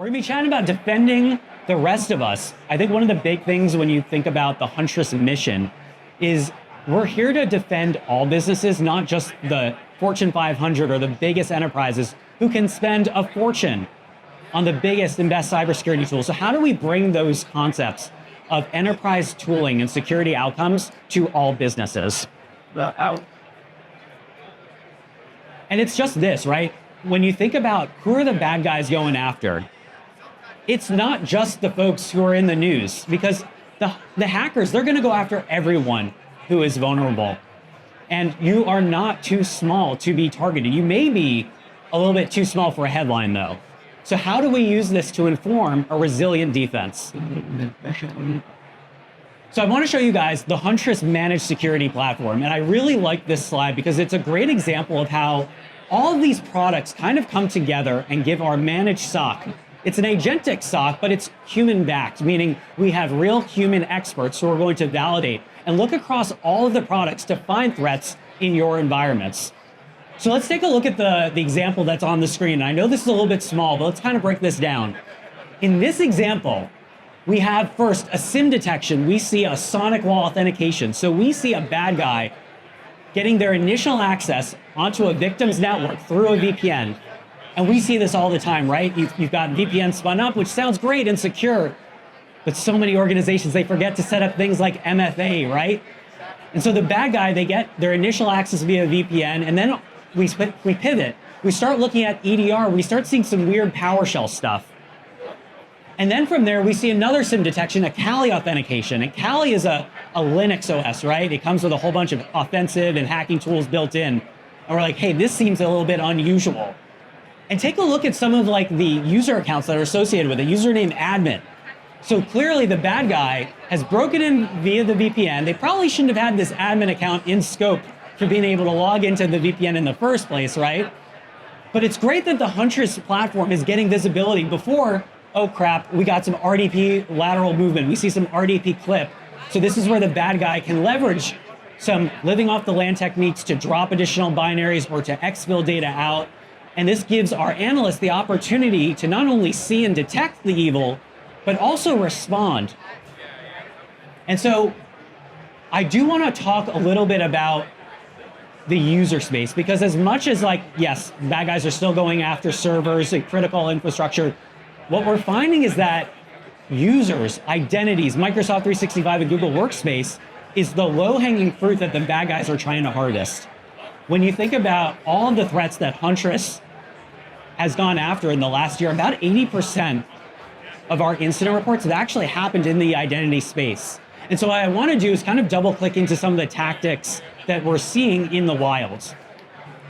We're going to be chatting about defending the rest of us. I think one of the big things when you think about the Huntress mission is we're here to defend all businesses, not just the Fortune 500 or the biggest enterprises who can spend a fortune on the biggest and best cybersecurity tools. So how do we bring those concepts of enterprise tooling and security outcomes to all businesses? And it's just this, right? When you think about who are the bad guys going after, it's not just the folks who are in the news, because the hackers, they're going to go after everyone who is vulnerable. And you are not too small to be targeted. You may be a little bit too small for a headline, though. So how do we use this to inform a resilient defense? So I want to show you guys the Huntress managed security platform. And I really like this slide because it's a great example of how all of these products kind of come together and give our managed SOC. It's an agentic SOC, but it's human-backed, meaning we have real human experts who are going to validate and look across all of the products to find threats in your environments. So let's take a look at the example that's on the screen. I know this is a little bit small, but let's kind of break this down. In this example, we have first a SIM detection. We see a sonic wall authentication. So we see a bad guy getting their initial access onto a victim's network through a VPN. And we see this all the time, right? You've got VPN spun up, which sounds great and secure, but so many organizations, they forget to set up things like MFA, right? And so the bad guy, they get their initial access via VPN, and then we pivot. We start looking at EDR, we start seeing some weird PowerShell stuff. And then from there, we see another SIM detection, a Kali authentication. And Kali is a Linux OS, right? It comes with a whole bunch of offensive and hacking tools built in. And we're like, hey, this seems a little bit unusual. And take a look at some of like the user accounts that are associated with it, username admin. So clearly the bad guy has broken in via the VPN. They probably shouldn't have had this admin account in scope for being able to log into the VPN in the first place, right? But it's great that the Huntress platform is getting visibility before, oh crap, we got some RDP lateral movement. We see some RDP clip. So this is where the bad guy can leverage some living off the land techniques to drop additional binaries or to exfil data out. And this gives our analysts the opportunity to not only see and detect the evil, but also respond. And so I do want to talk a little bit about the user space, because as much as like, yes, bad guys are still going after servers and critical infrastructure, what we're finding is that users, identities, Microsoft 365 and Google Workspace is the low-hanging fruit that the bad guys are trying to harvest. When you think about all of the threats that Huntress has gone after in the last year, about 80% of our incident reports have actually happened in the identity space. And so what I want to do is kind of double click into some of the tactics that we're seeing in the wilds.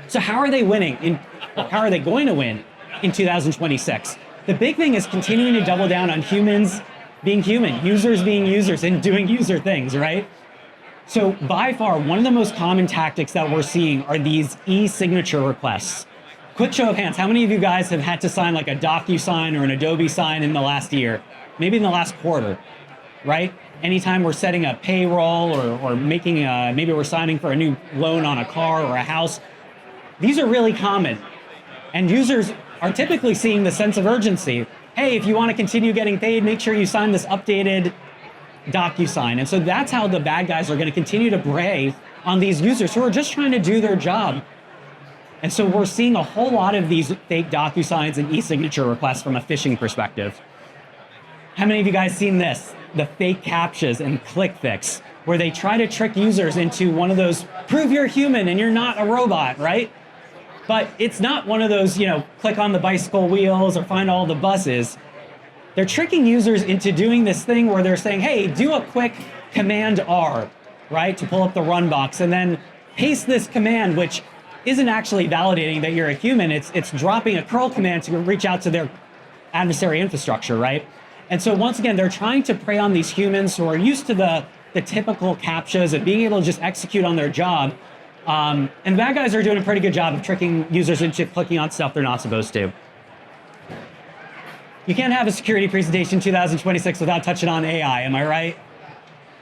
So how are they winning? How are they going to win in 2026? The big thing is continuing to double down on humans being human, users being users and doing user things, right? So by far, one of the most common tactics that we're seeing are these e-signature requests. Quick show of hands, how many of you guys have had to sign like a DocuSign or an Adobe sign in the last year? Maybe in the last quarter, right? Anytime we're setting up payroll or making maybe we're signing for a new loan on a car or a house. These are really common. And users are typically seeing the sense of urgency. Hey, if you want to continue getting paid, make sure you sign this updated DocuSign. And so that's how the bad guys are going to continue to prey on these users who are just trying to do their job. And so we're seeing a whole lot of these fake DocuSigns and e-signature requests from a phishing perspective. How many of you guys seen this? The fake CAPTCHAs and ClickFix, where they try to trick users into one of those, prove you're human and you're not a robot, right? But it's not one of those, click on the bicycle wheels or find all the buses. They're tricking users into doing this thing where they're saying, hey, do a quick Command R, right, to pull up the run box, and then paste this command, which isn't actually validating that you're a human. It's dropping a curl command to reach out to their adversary infrastructure, right? And so once again, they're trying to prey on these humans who are used to the typical CAPTCHAs and being able to just execute on their job. And bad guys are doing a pretty good job of tricking users into clicking on stuff they're not supposed to. You can't have a security presentation 2026 without touching on AI, am I right?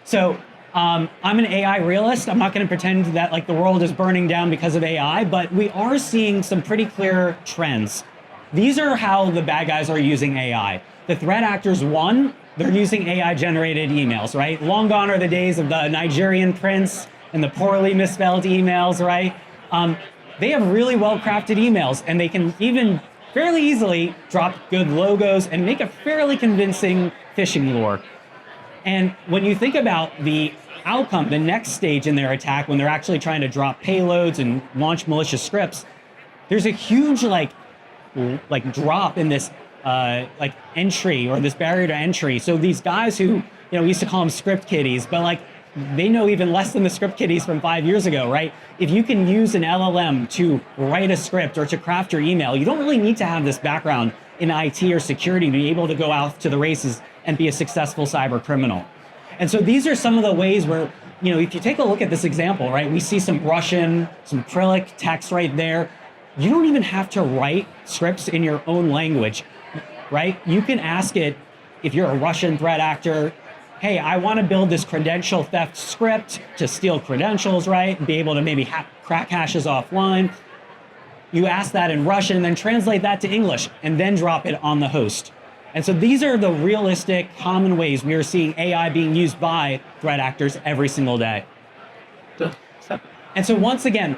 So I'm an AI realist. I'm not going to pretend that like the world is burning down because of AI, but we are seeing some pretty clear trends. These are how the bad guys are using AI. The threat actors, one, they're using AI-generated emails, right? Long gone are the days of the Nigerian prince and the poorly misspelled emails, right? They have really well-crafted emails, and they can even fairly easily drop good logos and make a fairly convincing phishing lure. And when you think about the outcome, the next stage in their attack, when they're actually trying to drop payloads and launch malicious scripts, there's a huge like drop in this entry, or this barrier to entry. So these guys who, we used to call them script kiddies, but they know even less than the script kiddies from 5 years ago, right? If you can use an LLM to write a script or to craft your email, you don't really need to have this background in IT or security to be able to go out to the races and be a successful cyber criminal. And so these are some of the ways where, if you take a look at this example, right, we see some Russian, some Cyrillic text right there. You don't even have to write scripts in your own language, right? You can ask it, if you're a Russian threat actor, hey, I want to build this credential theft script to steal credentials, right? And be able to maybe crack hashes offline. You ask that in Russian and then translate that to English and then drop it on the host. And so these are the realistic, common ways we are seeing AI being used by threat actors every single day. And so once again,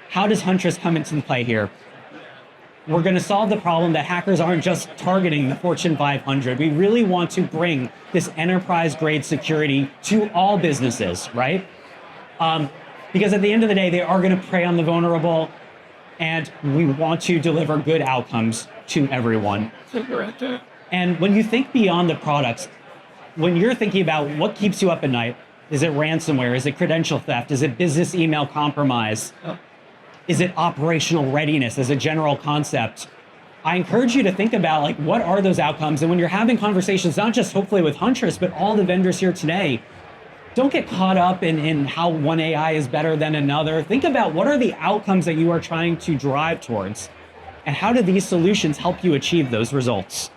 how does Huntress come into play here? We're going to solve the problem that hackers aren't just targeting the Fortune 500. We really want to bring this enterprise-grade security to all businesses, right? Because at the end of the day, they are going to prey on the vulnerable, and we want to deliver good outcomes to everyone. And when you think beyond the products, when you're thinking about what keeps you up at night, is it ransomware? Is it credential theft? Is it business email compromise? Is it operational readiness as a general concept? I encourage you to think about what are those outcomes? And when you're having conversations, not just hopefully with Huntress, but all the vendors here today, don't get caught up in how one AI is better than another. Think about what are the outcomes that you are trying to drive towards, and how do these solutions help you achieve those results?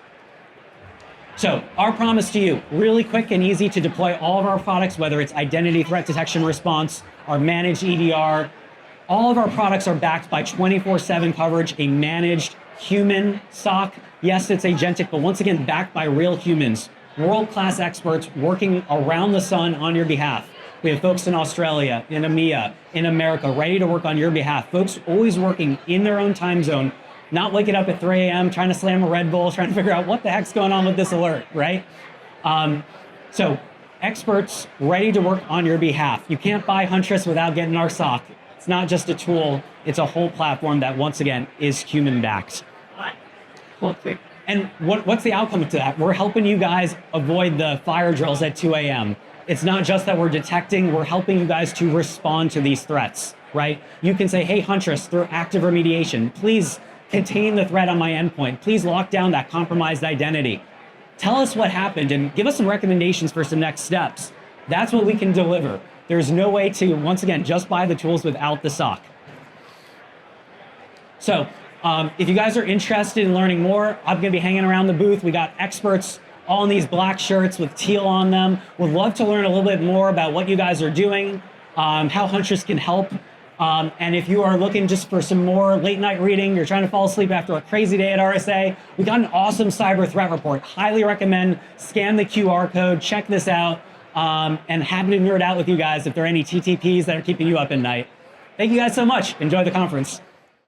So our promise to you, really quick and easy to deploy all of our products, whether it's identity threat detection response, our managed EDR. All of our products are backed by 24/7 coverage, a managed human SOC. Yes, it's agentic, but once again, backed by real humans, world-class experts working around the sun on your behalf. We have folks in Australia, in EMEA, in America, ready to work on your behalf. Folks always working in their own time zone, not waking up at 3 a.m., trying to slam a Red Bull, trying to figure out what the heck's going on with this alert, right? So experts ready to work on your behalf. You can't buy Huntress without getting our SOC. It's not just a tool, it's a whole platform that, once again, is human-backed. And what's the outcome to that? We're helping you guys avoid the fire drills at 2 a.m. It's not just that we're detecting, we're helping you guys to respond to these threats, right? You can say, hey, Huntress, through active remediation, please contain the threat on my endpoint. Please lock down that compromised identity. Tell us what happened and give us some recommendations for some next steps. That's what we can deliver. There's no way to, once again, just buy the tools without the SOC. So if you guys are interested in learning more, I'm going to be hanging around the booth. We got experts all in these black shirts with teal on them. Would love to learn a little bit more about what you guys are doing, how Huntress can help. And if you are looking just for some more late night reading, you're trying to fall asleep after a crazy day at RSA, we got an awesome cyber threat report. Highly recommend, scan the QR code, check this out. And happy to nerd out with you guys if there are any TTPs that are keeping you up at night. Thank you guys so much. Enjoy the conference.